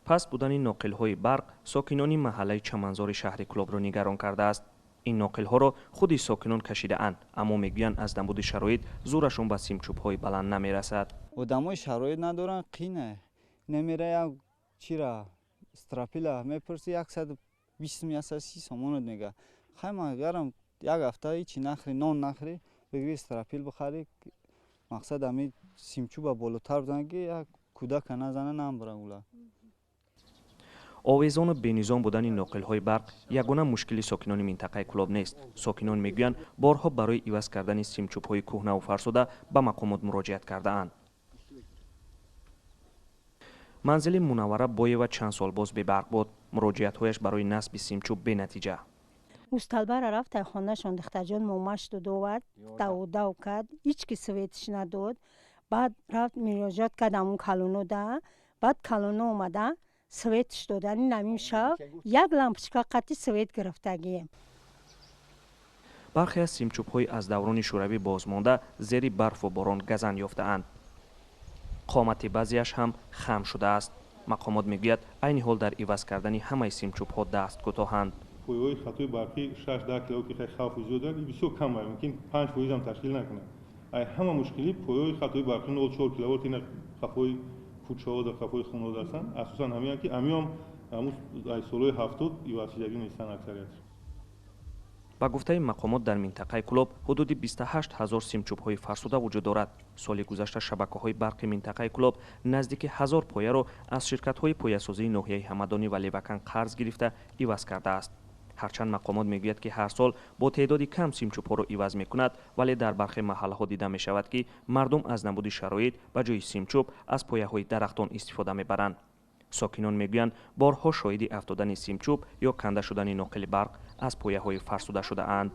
پس بودن ناقل‌های برق ساکنان محله چمنزار شهر کلوب را نگران کرده است. این ناقل‌ها را خود ساکنان کشیده اند، اما میگویند از نبود شرایط زورشون به سیمچوب‌های بلند نمیرسد. آدمای شرایط ندارن، قینه نمیره. یک چیرا استراپیلا میپرسی 120 میاسه 30 سامانت میگه. خیلی اگرم یک هفته هیچی نخری، نان نخری، بگیری استراپیل بخری. مقصد همین سیمچوب بالاتر بزنه که یک کودک نزنه نمیبره اولا. آویزان و بینظام بودن این ناقل‌های برق یگانه مشکل ساکنان منطقه کلوب نیست. ساکنان میگویند بارها برای عوض کردن سیمچوب‌های کهنه و فرسوده به مقامات مراجعت کرده‌اند. منزل منوره بویه چند سال باز به برق بود. مراجعت‌هایش برای نصب سیمچوب به نتیجه. مستلبر رفت خانهشان دخترجان مامش دو آورد دو کرد، هیچ کی سویتش نداد. بعد رفت مراجعت کرد همون کلونو ده، بعد کلونو اومده سویتش دادن. نمیم شب یک لامپچکا قطعی سویت گرفتگیه. برخی از سیمچوب‌های از دوران شوروی بازمانده زیر برف و باران گزن یافته‌اند. قامت بعضیش هم خم شده است. مقامات میگوید عین حال در عوض کردن همه سیمچوب‌ها دست کوتاهند. پایه‌های خطای برقی 6-10 کیلو که خیلی خوف زیاد دارد، بسیار کم است، ممکن 5% هم تشکیل نکنه. همه مشکلی پایه‌های خطای برقی 0.4 کیلووات این خفای کوچه‌ها و خفای خانواده هستند. اساساً همین که همین هم از سال‌های 70 عوض شدگی نیستن اکثریت. با گفته مقامات در منطقه کلوب حدود 28000 سیمچوب‌های فرسوده وجود دارد. سال گذشته شبکه‌های برق منطقه کلوب نزدیک 1000 پایه را از شرکت‌های پایه‌سازی ناحیه همدانی و لیوکن قرض گرفته عوض کرده است. هرچند مقامات میگوید که هر سال با تعدادی کم سیمچوب‌ها را عوض می‌کند، ولی در برخی محله‌ها دیده می‌شود که مردم از نبود شرایط به جای سیمچوب از پایه‌های درختان استفاده می‌برند. ساکنان میگویند بارها شاهد افتادن سیمچوب یا کنده شدن ناقل برق از پایه‌های فرسوده شده اند.